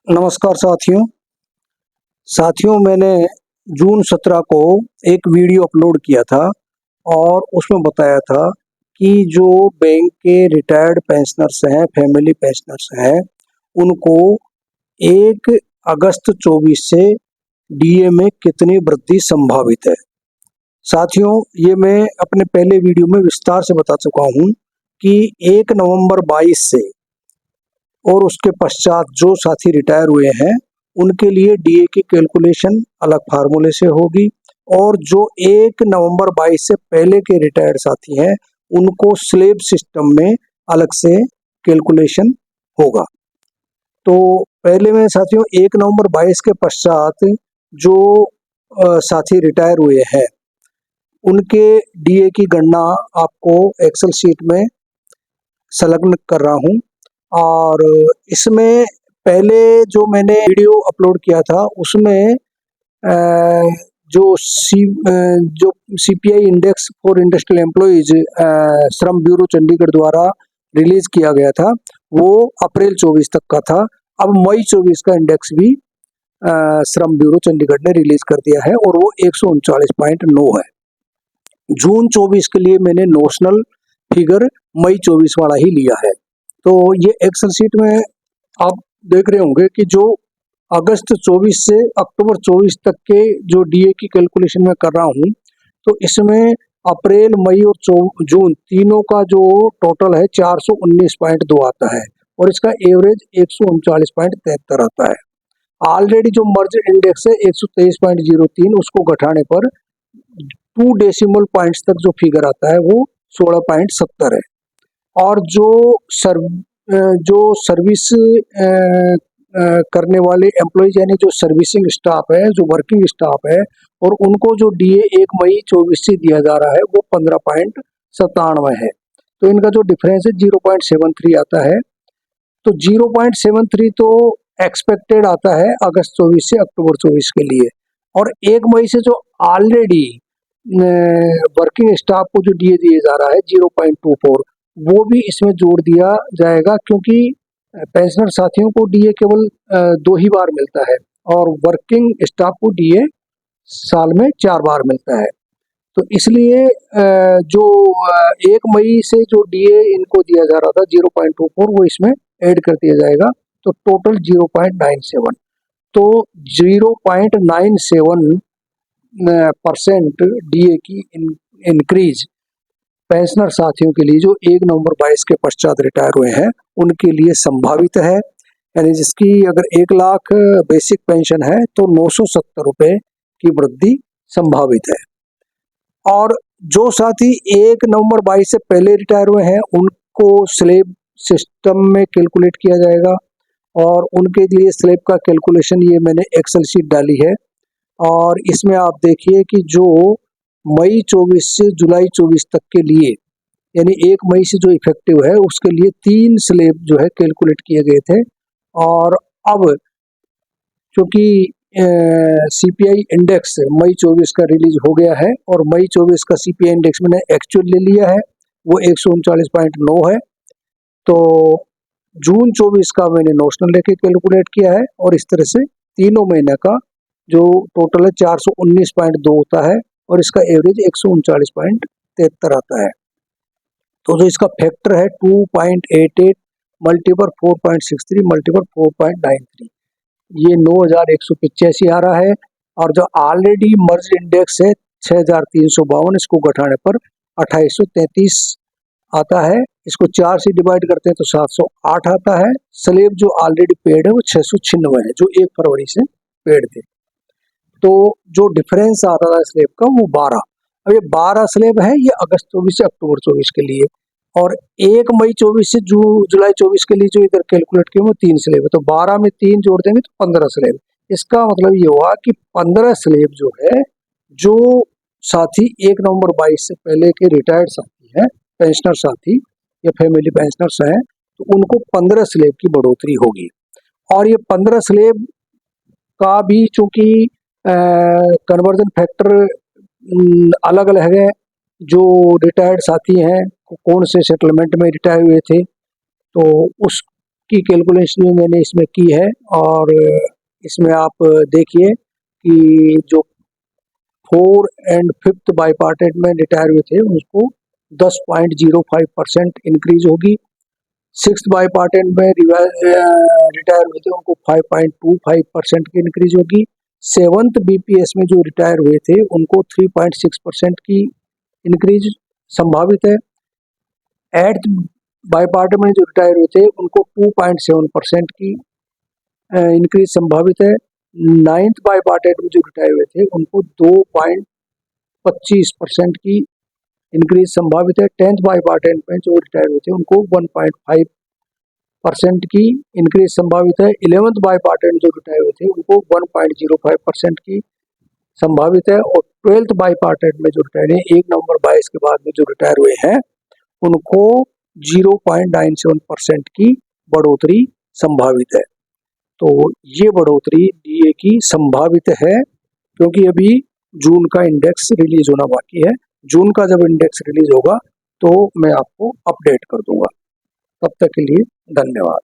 नमस्कार साथियों मैंने जून 17 को एक वीडियो अपलोड किया था और उसमें बताया था कि जो बैंक के रिटायर्ड पेंशनर्स हैं, फैमिली पेंशनर्स हैं, उनको 1 अगस्त 24 से डीए में कितनी वृद्धि संभावित है। साथियों, ये मैं अपने पहले वीडियो में विस्तार से बता चुका हूँ कि 1 नवंबर 22 से और उसके पश्चात जो साथी रिटायर हुए हैं उनके लिए डीए की कैलकुलेशन अलग फार्मूले से होगी और जो 1 नवंबर 22 से पहले के रिटायर्ड साथी हैं उनको स्लेब सिस्टम में अलग से कैलकुलेशन होगा। तो पहले में साथियों 1 नवंबर 22 के पश्चात जो साथी रिटायर हुए हैं उनके डीए की गणना आपको एक्सेल शीट में संलग्न कर रहा हूँ। और इसमें पहले जो मैंने वीडियो अपलोड किया था उसमें जो CPI index for industrial employees श्रम ब्यूरो चंडीगढ़ द्वारा रिलीज किया गया था वो अप्रैल 24 तक का था। अब मई 24 का इंडेक्स भी श्रम ब्यूरो चंडीगढ़ ने रिलीज कर दिया है और वो 139.9 है। जून 24 के लिए मैंने नोशनल फिगर मई 24 वाला ही लिया है। तो ये एक्सेल शीट में आप देख रहे होंगे कि जो अगस्त 24 से अक्टूबर 24 तक के जो डीए की कैलकुलेशन मैं कर रहा हूँ, तो इसमें अप्रैल, मई और जून तीनों का जो टोटल है 419.2 आता है और इसका एवरेज 139.73 आता है। ऑलरेडी जो मर्ज इंडेक्स है 123.03, उसको घटाने पर 2 डेसिमल पॉइंट्स तक जो फिगर आता है वो 16.70 है। और जो सर्विस करने वाले एम्प्लॉइज यानी जो सर्विसिंग स्टाफ है, जो वर्किंग स्टाफ है, और उनको जो डीए 1 मई 24 से दिया जा रहा है वो 15.97 है। तो इनका जो डिफरेंस है 0.73 आता है। तो 0.73 तो एक्सपेक्टेड आता है अगस्त 24 से अक्टूबर 24 के लिए, और 1 मई से जो ऑलरेडी वर्किंग स्टाफ को जो डीए दिया जा रहा है 0.24, वो भी इसमें जोड़ दिया जाएगा क्योंकि पेंशनर साथियों को डीए केवल 2 ही बार मिलता है और वर्किंग स्टाफ को डीए साल में 4 बार मिलता है। तो इसलिए जो 1 मई से जो डीए इनको दिया जा रहा था 0.24 वो इसमें ऐड कर दिया जाएगा, तो टोटल 0.97। तो 0.97% डीए की इंक्रीज पेंशनर साथियों के लिए जो 1 नवंबर 22 के पश्चात रिटायर हुए हैं उनके लिए संभावित है। यानी जिसकी अगर 1 लाख बेसिक पेंशन है तो 970 रुपये की वृद्धि संभावित है। और जो साथी 1 नवंबर 22 से पहले रिटायर हुए हैं उनको स्लेब सिस्टम में कैलकुलेट किया जाएगा और उनके लिए स्लेब का कैलकुलेशन ये मैंने एक्सेल शीट डाली है। और इसमें आप देखिए कि जो मई 24 से जुलाई 24 तक के लिए यानी 1 मई से जो इफेक्टिव है उसके लिए 3 स्लेब जो है कैलकुलेट किए गए थे। और अब क्योंकि सीपीआई इंडेक्स मई 24 का रिलीज हो गया है और मई 24 का सीपीआई इंडेक्स मैंने एक्चुअल ले लिया है, वो 139.9 है। तो जून 24 का मैंने नोशनल लेके कैलकुलेट किया है और इस तरह से तीनों महीने का जो टोटल है 419.2 होता है और इसका एवरेज 139.73 आता है। तो जो इसका फैक्टर है 2.88 मल्टीपल 4.63 मल्टीपल 4.93, ये 9185 आ रहा है। और जो ऑलरेडी मर्ज इंडेक्स है 6352, इसको घटाने पर 2833 आता है। इसको 4 से डिवाइड करते हैं तो 708 आता है। स्लेब जो ऑलरेडी पेड है वो 696 है जो 1 फरवरी से पेड थे। तो जो डिफरेंस आ रहा है स्लेब का वो 12। अब ये 12 स्लेब है, ये अगस्त 24 से अक्टूबर 24 के लिए, और 1 मई 24 से जुलाई 24 के लिए जो इधर कैलकुलेट किए वो 3 स्लेब है। तो 12 में 3 जोड़ देंगे तो 15 स्लेब। इसका मतलब ये हुआ कि 15 स्लेब जो है, जो साथी 1 नवंबर 22 से पहले के रिटायर्ड साथी हैं, पेंशनर साथी या फैमिली पेंशनर्स हैं, तो उनको 15 स्लेब की बढ़ोतरी होगी। और ये 15 स्लेब का भी चूंकि कन्वर्जन फैक्टर अलग अलग है, जो रिटायर्ड साथी हैं कौन से सेटलमेंट में रिटायर हुए थे तो उस की कैलकुलेशन भी मैंने इसमें की है और इसमें आप देखिए कि जो 4 एंड 5th बाइपार्टेट में रिटायर हुए थे उसको 10.05% इंक्रीज होगी। 6th बाइपार्टेट में रिटायर हुए थे उनको 5.25% की इंक्रीज होगी। 7th बीपीएस में जो रिटायर हुए थे उनको 3.6% की इंक्रीज संभावित है। 8th बाइपार्टेट में जो रिटायर हुए थे उनको 2.7% की इंक्रीज संभावित है। 9th बाइपार्टेट में जो रिटायर हुए थे उनको 2.25% की इंक्रीज संभावित है। 10th बाइपार्टेट में जो रिटायर हुए थे उनको 1.5% की इंक्रीज संभावित है। 11th बाइपार्टेट जो रिटायर हुए थे उनको 1.05% की संभावित है। और 12th बाइपार्टेट में जो रिटायर है 1 नवंबर 22 के बाद में जो रिटायर हुए हैं उनको 0.97% की बढ़ोतरी संभावित है। तो ये बढ़ोतरी डीए की संभावित है क्योंकि अभी जून का इंडेक्स रिलीज होना बाकी है। जून का जब इंडेक्स रिलीज होगा तो मैं आपको अपडेट कर दूंगा। तब तक के लिए धन्यवाद।